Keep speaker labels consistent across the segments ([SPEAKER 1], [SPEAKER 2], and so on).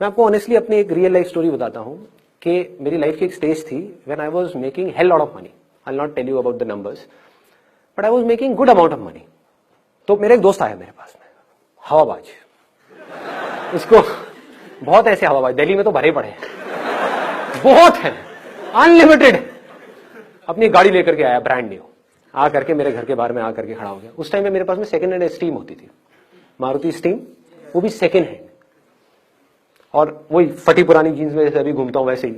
[SPEAKER 1] मैं आपको ऑनेस्टली अपनी एक रियल लाइफ स्टोरी बताता हूं कि मेरी लाइफ की एक स्टेज थी when I was making hell lot of money. I will not tell you about the numbers, but I was making good amount of money. तो मेरा एक दोस्त आया मेरे पास में, हवाबाज। उसको बहुत ऐसे हवाबाज दिल्ली में तो भरे पड़े हैं, बहुत है, अनलिमिटेड। अपनी गाड़ी लेकर के आया ब्रांड न्यू, आ करके मेरे घर के बाहर में आ करके खड़ा हो गया। उस टाइम में मेरे पास में सेकंड हैंड स्टीम होती थी, मारुति स्टीम, वो भी सेकंड हैंड, और वही फटी पुरानी जीन्स में जैसे अभी घूमता हूं वैसे ही,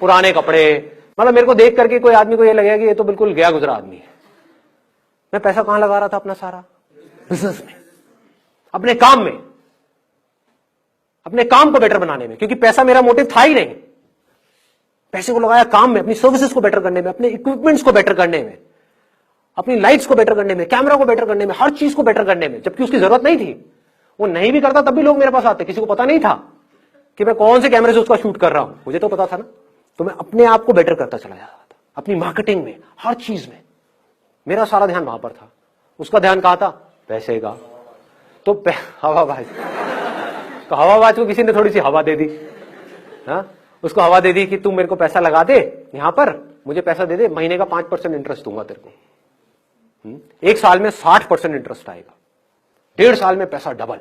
[SPEAKER 1] पुराने कपड़े। मतलब मेरे को देख करके कोई आदमी को ये लगेगा कि ये तो बिल्कुल गया गुजरा आदमी है। मैं पैसा कहां लगा रहा था अपना? सारा बिजनेस में, अपने काम में, अपने काम को बेटर बनाने में, क्योंकि पैसा मेरा मोटिव था ही नहीं। पैसे को लगाया काम में, अपनी सर्विसेज को बेटर करने में, अपने इक्विपमेंट्स को बेटर करने में, अपनी लाइट्स को बेटर करने में, कैमरा को बेटर करने में, हर चीज को बेटर करने में, जबकि उसकी जरूरत नहीं थी। वो नहीं भी करता तब भी लोग मेरे पास आते, किसी को पता नहीं था कि मैं कौन से कैमरे से उसका शूट कर रहा हूं, मुझे तो पता था ना। तो मैं अपने आप को बेटर करता चला जा रहा था, अपनी मार्केटिंग में, हर चीज में। मेरा सारा ध्यान वहां पर था, उसका ध्यान कहां था? पैसे का। तो हवाबाज, तो हवाबाज को किसी ने थोड़ी सी हवा दे दी। हाँ, उसको हवा दे दी कि तू मेरे को पैसा लगा दे यहां पर, मुझे पैसा दे दे, महीने का 5% इंटरेस्ट दूंगा तेरे को। एक साल में 60% इंटरेस्ट आएगा, 1.5 साल में पैसा डबल।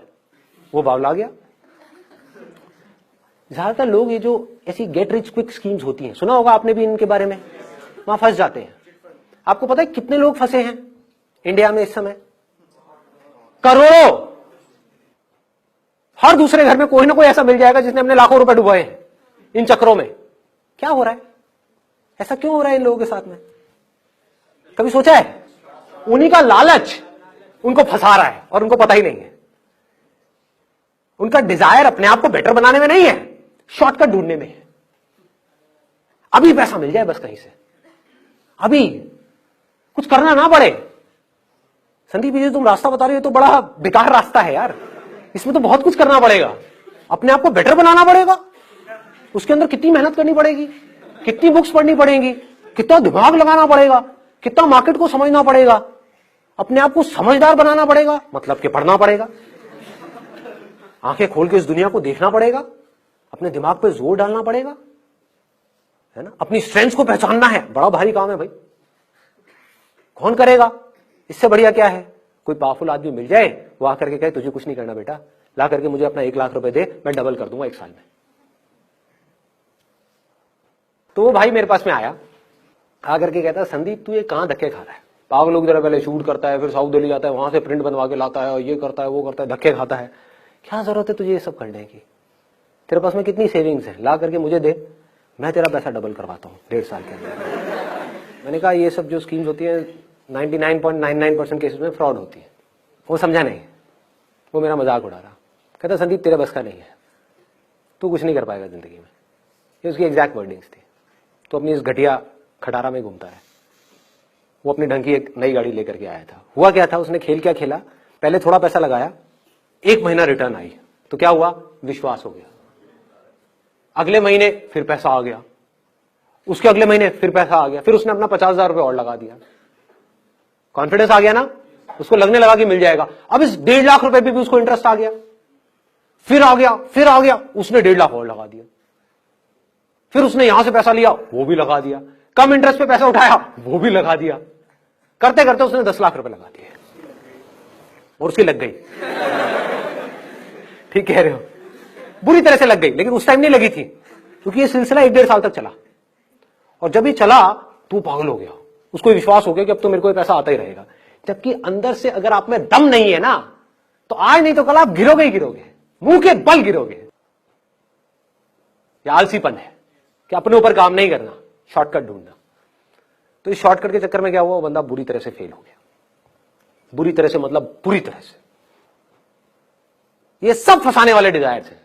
[SPEAKER 1] वो बावला गया। ज्यादातर लोग ये जो ऐसी गेट रिच क्विक स्कीम्स होती हैं, सुना होगा आपने भी इनके बारे में, वहां फंस जाते हैं। आपको पता है कितने लोग फंसे हैं इंडिया में इस समय? करोड़ों। हर दूसरे घर में कोई ना कोई ऐसा मिल जाएगा जिसने अपने लाखों रुपए डुबाए हैं इन चक्रों में। क्या हो रहा है? ऐसा क्यों हो रहा है इन लोगों के साथ में? कभी सोचा है? उन्हीं का लालच उनको फंसा रहा है और उनको पता ही नहीं है। उनका डिजायर अपने आप को बेटर बनाने में नहीं है, शॉर्टकट ढूंढने में है। अभी पैसा मिल जाए बस कहीं से, अभी कुछ करना ना पड़े। संदीप जी तुम रास्ता बता रहे हो तो बड़ा बेकार रास्ता है यार, इसमें तो बहुत कुछ करना पड़ेगा, अपने आप को बेटर बनाना पड़ेगा। उसके अंदर कितनी मेहनत करनी पड़ेगी, कितनी बुक्स पढ़नी पड़ेंगी, कितना दिमाग लगाना पड़ेगा, कितना मार्केट को समझना पड़ेगा, अपने आप को समझदार बनाना पड़ेगा, मतलब कि पढ़ना पड़ेगा, आंखें खोल के इस दुनिया को देखना पड़ेगा, अपने दिमाग पे जोर डालना पड़ेगा, है ना। अपनी स्ट्रेंथ्स को पहचानना है, बड़ा भारी काम है भाई। कौन करेगा? इससे बढ़िया क्या है? कोई पावरफुल आदमी मिल जाए, वो आकर के कहे तुझे कुछ नहीं करना बेटा, ला करके मुझे अपना 1 लाख रुपए दे, मैं डबल कर दूंगा 1 साल में। तो वो भाई मेरे पास में आया, आकर के कहता संदीप तू ये कहां धक्के खा रहा है? पागल लोग जरा पहले शूट करता है, फिर साउथ दिल्ली जाता है, वहां से प्रिंट बनवा के लाता है, और ये करता है वो करता है, धक्के खाता है। क्या जरूरत है तुझे ये सब करने की? तेरे पास में कितनी सेविंग्स है, ला करके मुझे दे, मैं तेरा पैसा डबल करवाता हूँ 1.5 साल के अंदर। मैंने कहा ये सब जो स्कीम्स होती है 99.99% केसेस में फ्रॉड होती है। वो समझा नहीं, वो मेरा मजाक उड़ा रहा। कहता संदीप तेरे बस का नहीं है, तू कुछ नहीं कर पाएगा जिंदगी में। ये उसकी एग्जैक्ट वर्डिंग्स थी। तो अपनी इस घटिया खटारा में घूमता है। वो अपनी ढंग की एक नई गाड़ी लेकर के आया था। हुआ क्या था, उसने खेल क्या खेला, पहले थोड़ा पैसा लगाया, 1 महीना रिटर्न आई, तो क्या हुआ, विश्वास हो गया। अगले महीने फिर पैसा आ गया, उसके अगले महीने फिर पैसा आ गया, फिर उसने अपना 50,000 रुपए और लगा दिया। कॉन्फिडेंस आ गया ना, उसको लगने लगा कि मिल जाएगा। अब इस 1.5 लाख रुपए पे भी उसको इंटरेस्ट आ गया, फिर आ गया, फिर आ गया, उसने 1.5 लाख और लगा दिया। फिर उसने यहां से पैसा लिया, वो भी लगा दिया। कम इंटरेस्ट पे पैसा उठाया, वो भी लगा दिया। करते करते उसने 10 लाख रुपए लगा दिए और उसकी लग गई। ठीक कह रहे हो, बुरी तरह से लग गई, लेकिन उस टाइम नहीं लगी थी, क्योंकि ये सिलसिला 1-1.5 साल तक चला। और जब ये चला तो पागल हो गया, उसको विश्वास हो गया कि अब तो मेरे को ये पैसा आता ही रहेगा। जबकि अंदर से अगर आप में दम नहीं है ना, तो आज नहीं तो कल आप गिरोगे ही गिरोगे, मुंह के बल गिरोगे। ये आलसीपन है कि अपने ऊपर काम नहीं करना, शॉर्टकट ढूंढना। तो इस शॉर्टकट के चक्कर में क्या हुआ, वो बंदा बुरी तरह से फेल हो गया। बुरी तरह से मतलब बुरी तरह से। ये सब फंसाने वाले डिजायर्स हैं,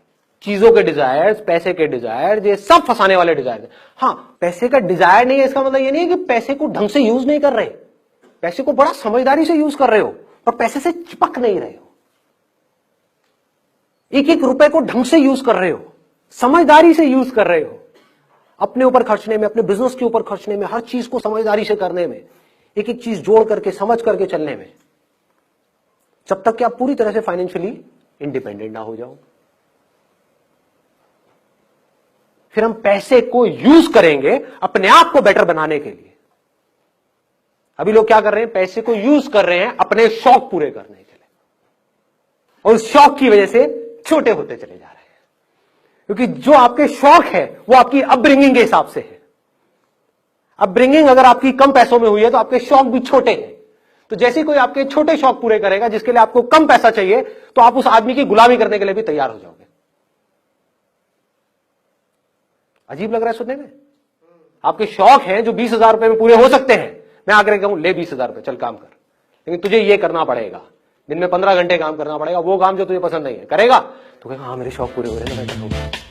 [SPEAKER 1] चीजों के डिजायर्स, पैसे के डिजायर्स, ये सब फंसाने वाले डिजायर्स हैं। हाँ, पैसे का डिजायर नहीं है, इसका मतलब ये नहीं है कि पैसे को ढंग से यूज नहीं कर रहे, पैसे को बड़ा समझदारी से यूज कर रहे हो, और पैसे से चिपक नहीं रहे हो। एक एक रुपए को ढंग से यूज कर रहे हो, समझदारी से यूज कर रहे हो, अपने ऊपर खर्चने में, अपने बिजनेस के ऊपर खर्चने में, हर चीज को समझदारी से करने में, एक एक चीज जोड़ करके समझ करके चलने में, जब तक कि आप पूरी तरह से फाइनेंशियली इंडिपेंडेंट ना हो जाओ। फिर हम पैसे को यूज करेंगे अपने आप को बेटर बनाने के लिए। अभी लोग क्या कर रहे हैं, पैसे को यूज कर रहे हैं अपने शौक पूरे करने के लिए, और उस शौक की वजह से छोटे होते चले जा रहे हैं। क्योंकि जो आपके शौक है वो आपकी अपब्रिंगिंग के हिसाब से है। अपब्रिंगिंग अगर आपकी कम पैसों में हुई है तो आपके शौक भी छोटे हैं। तो जैसे कोई आपके छोटे शौक पूरे करेगा जिसके लिए आपको कम पैसा चाहिए, तो आप उस आदमी की गुलामी करने के लिए भी तैयार हो जाओगे। अजीब लग रहा है सुनने में? आपके शौक हैं जो 20,000 रुपए में पूरे हो सकते हैं, मैं आकर कहूं ले 20,000 रुपए चल काम कर, लेकिन तुझे ये करना पड़ेगा, दिन में 15 घंटे काम करना पड़ेगा, वो काम जो तुझे पसंद नहीं है करेगा, तो कहेगा हाँ मेरे शौक पूरे हो रहे हैं ना,